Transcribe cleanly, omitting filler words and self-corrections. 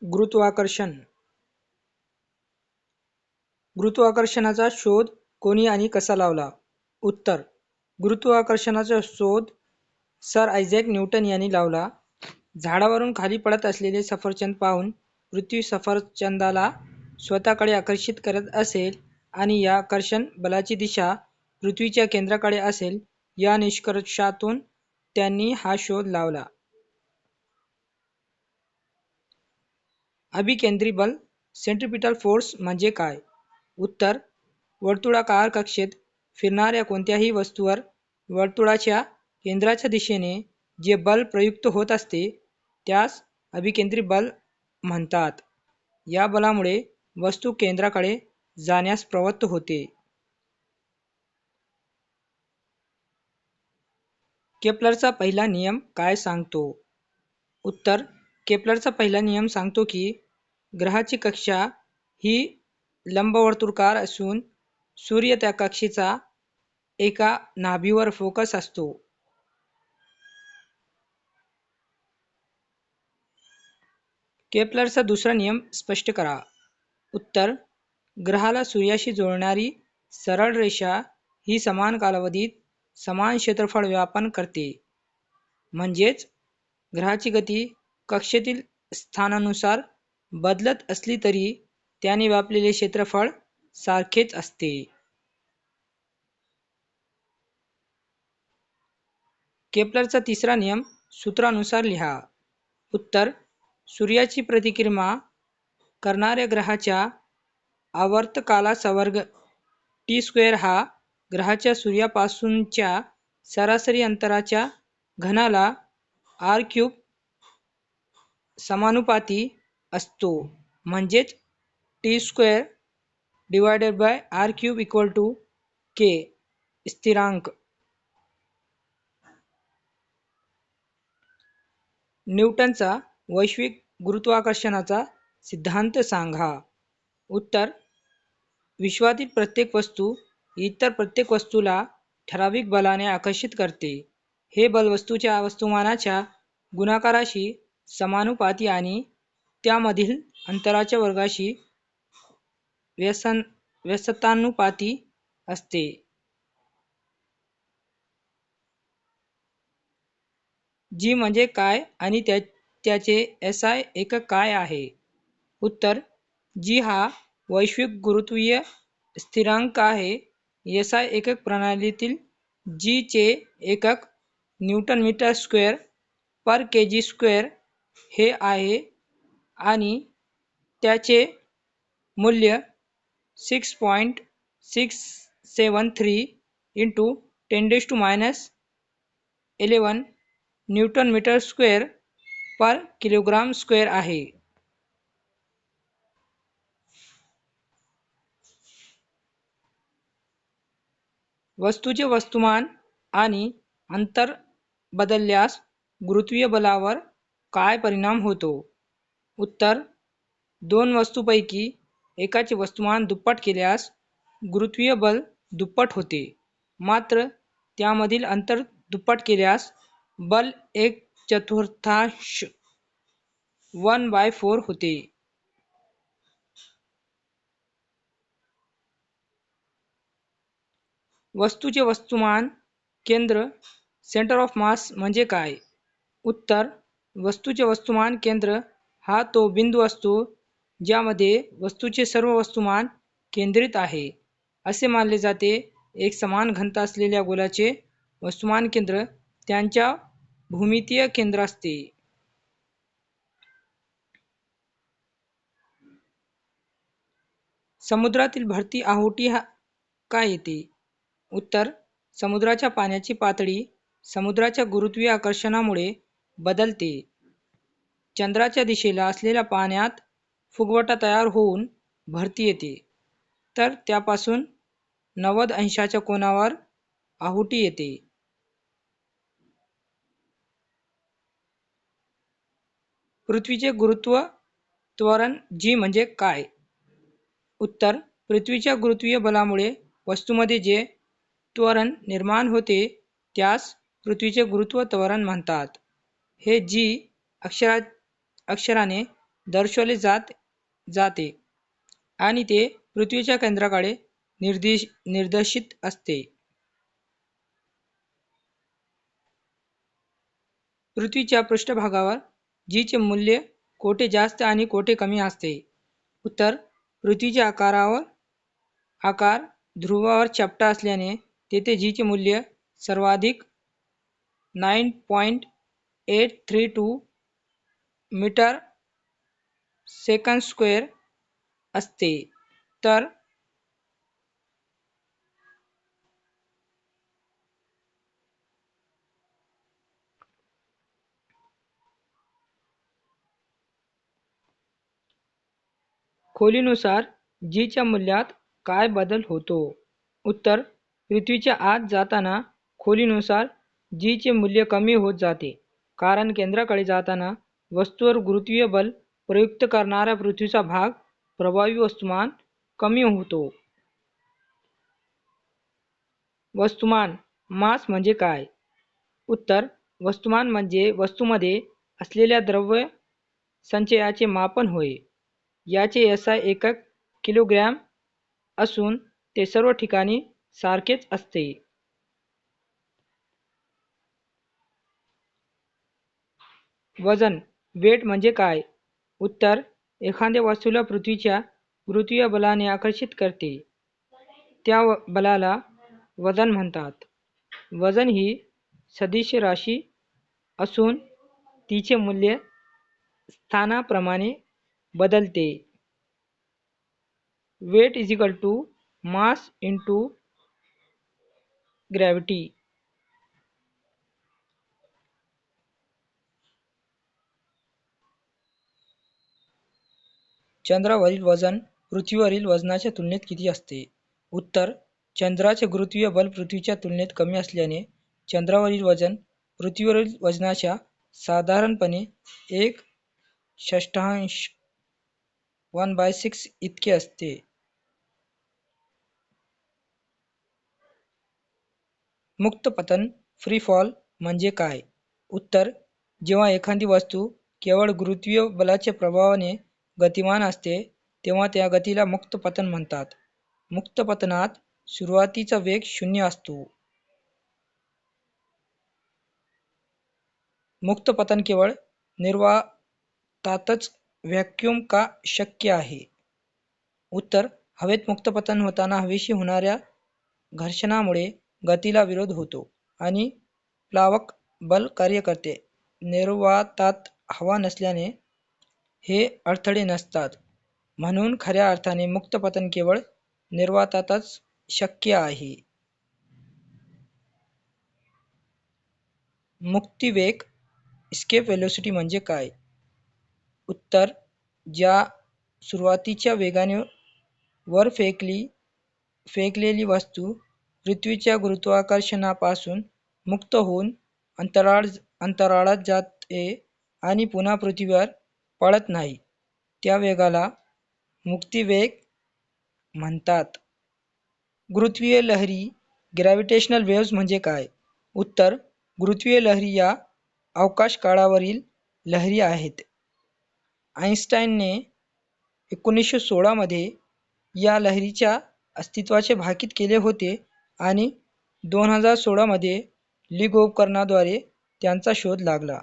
गुरुत्वाकर्षण. गुरुत्वाकर्षणाचा शोध कोणी आणि कसा लावला? उत्तर: गुरुत्वाकर्षणाचा शोध सर आयझॅक न्यूटन यांनी लावला. झाडावरून खाली पडत असलेले सफरचंद पाहून पृथ्वी सफरचंदाला स्वतःकडे आकर्षित करत असेल आणि या आकर्षण बलाची दिशा पृथ्वीच्या केंद्राकडे असेल या निष्कर्षातून त्यांनी हा शोध लावला. अभिकेंद्री बल सेंट्रिपिटल फोर्स म्हणजे काय? उत्तर: वर्तुळाकार कक्षेत फिरणाऱ्या कोणत्याही वस्तूवर वर्तुळाच्या केंद्राच्या दिशेने जे बल प्रयुक्त होत असते त्यास अभिकेंद्री बल म्हणतात. या बलामुळे वस्तू केंद्राकडे जाण्यास प्रवृत्त होते. केप्लरचा पहिला नियम काय सांगतो? उत्तर: केप्लरचा पहिला नियम सांगतो की ग्रहाची कक्षा ही लंबवर्तुळाकार असून सूर्य त्या कक्षेचा एका नाभीवर फोकस असतो. केप्लरचा दुसरा नियम स्पष्ट करा. उत्तर: ग्रहाला सूर्याशी जोडणारी सरळ रेषा ही समान कालावधीत समान क्षेत्रफळ व्यापन करते. म्हणजेच ग्रहाची गती कक्षेतील स्थानानुसार बदलत असली तरी त्याने व्यापलेले क्षेत्रफळ सारखेच असते. केप्लरचा तिसरा नियम सूत्रानुसार लिहा. उत्तर: सूर्याची प्रतिक्रिया करणाऱ्या ग्रहाच्या आवर्तकालाचा वर्ग T² हा ग्रहाच्या सूर्यापासूनच्या सरासरी अंतराच्या घनाला r³ समानुपाती असतो. म्हणजेच T² / r³ k. स्थिरांक. न्यूटनचा वैश्विक गुरुत्वाकर्षणाचा सिद्धांत सांगा. उत्तर: विश्वातील प्रत्येक वस्तू इतर प्रत्येक वस्तूला ठराविक बलाने आकर्षित करते. हे बल वस्तूच्या वस्तुमानाच्या गुणाकाराशी समानुपाती आणि त्यामधील अंतराच्या वर्गाशी व्यस्तानुपाती असते. जी म्हणजे काय आणि त्याचे SI एकक काय आहे? उत्तर: जी हा वैश्विक गुरुत्वीय स्थिरांक आहे. SI एकक प्रणालीतील जी चे एकक न्यूटन मीटर स्क्वेअर पर kg² हे आहे आणि त्याचे मूल्य 6.673 × 10⁻11 न्यूटन मीटर स्क्वेअर पर किलोग्राम स्क्वेअर आहे. वस्तूचे वस्तुमान आणि अंतर बदलल्यास गुरुत्वीय बलावर काय परिणाम होतो? उत्तर: दोन वस्तूंपैकी एकाचे वस्तुमान दुप्पट केल्यास गुरुत्वीय बल दुप्पट होते. मात्र त्यामधील अंतर दुप्पट केल्यास बल 1/4 1/4 होते. वस्तूचे वस्तुमान केंद्र सेंटर ऑफ मास म्हणजे काय? उत्तर: वस्तूचे वस्तुमान केंद्र हा तो बिंदू असतो ज्यामध्ये वस्तूचे सर्व वस्तुमान केंद्रित आहे. असे मानले जाते एक समान घनता असलेल्या गोलाचे वस्तुमान केंद्र त्यांच्या भूमितीय केंद्र असते. समुद्रातील भरती ओहोटी का येते? उत्तर: समुद्राच्या पाण्याची पातळी समुद्राच्या गुरुत्वीय आकर्षणामुळे बदलते. चंद्राच्या दिशेला असलेल्या पाण्यात फुगवटा तयार होऊन भरती येते, तर त्यापासून 90 अंशाच्या कोनावर ओहोटी येते. पृथ्वीचे गुरुत्व त्वरण G म्हणजे काय? उत्तर: पृथ्वीच्या गुरुत्वीय बलामुळे वस्तूमध्ये जे त्वरण निर्माण होते त्यास पृथ्वीचे गुरुत्व त्वरण म्हणतात. हे G अक्षराने दर्शवले जाते आणि ते पृथ्वीच्या केंद्राकडे निर्देशित असते. पृथ्वीच्या पृष्ठभागावर G चे मूल्य कोठे जास्त आणि कोठे कमी असते? उत्तर, पृथ्वीच्या आकार ध्रुवावर चपटा असल्याने तेथे G चे मूल्य सर्वाधिक 9.832 मीटर सेकंद स्क्वेअर असते. तर खोलीनुसार G च्या मूल्यात काय बदल होतो? उत्तर, पृथ्वीच्या आत जाताना खोलीनुसार G चे मूल्य कमी होत जाते, कारण केंद्राकडे जाताना वस्तूवर गुरुत्वीय बल प्रयुक्त करणारा पृथ्वीचा भाग प्रभावी वस्तुमान कमी होतो. वस्तुमान मास म्हणजे काय? उत्तर, वस्तुमान म्हणजे वस्तूमध्ये असलेल्या द्रव्य संचयाचे मापन होय. याचे SI एकक किलोग्रॅम असून ते सर्व ठिकाणी सारखेच असते. वजन वेट म्हणजे काय? उत्तर, एखाद्या वस्तूला पृथ्वीच्या गुरुत्वीय बलाने आकर्षित करते त्या बलाला वजन म्हणतात. वजन ही सदिश राशी असून तिचे मूल्य स्थानाप्रमाणे बदलते. Weight is equal to mass into gravity. चंद्रावरील वजन पृथ्वीवरील वजनाच्या तुलनेत किती असते? उत्तर, चंद्राचे गुरुत्वीय बल पृथ्वीच्या तुलनेत कमी असल्याने चंद्रावरील वजन पृथ्वीवरील वजनाच्या साधारणपणे 1/6 1/6 इतके असते. मुक्त पतन फ्री फॉल म्हणजे काय? उत्तर, जेव्हा एखादी वस्तू केवळ गुरुत्वीय बलाच्या प्रभावाने गतिमान असते तेव्हा त्या गतीला मुक्त पतन म्हणतात. मुक्त पतनात सुरुवातीचा वेग 0 असतो. मुक्त पतन केवळ निर्वातातच व्हॅक्यूम का शक्य आहे? उत्तर, हवेत मुक्त पतन होताना हवेशी होणाऱ्या घर्षणामुळे गतीला विरोध होतो आणि प्लावक बल कार्य करते. निर्वातात हवा नसल्याने हे अडथळे नसतात, म्हणून खऱ्या अर्थाने मुक्त पतन केवळ निर्वातातच शक्य आहे. मुक्तिवेग एस्केप वेलोसिटी म्हणजे काय? उत्तर, ज्या सुरुवातीच्या वेगाने वर फेकलेली वस्तू पृथ्वीच्या गुरुत्वाकर्षणापासून मुक्त होऊन अंतराळात जाते आणि पुन्हा पृथ्वीवर पडत नाही, त्या वेगाला मुक्तिवेग म्हणतात. गुरुत्वीय लहरी ग्रॅव्हिटेशनल वेव्हज म्हणजे काय? उत्तर, गुरुत्वीय लहरी या अवकाश काळावरील लहरी आहेत. आइन्स्टाईनने 1916 मध्ये या लहरीच्या अस्तित्वाचे भाकीत केले होते आणि 2016 मध्ये लिग उपकरणाद्वारे त्यांचा शोध लागला.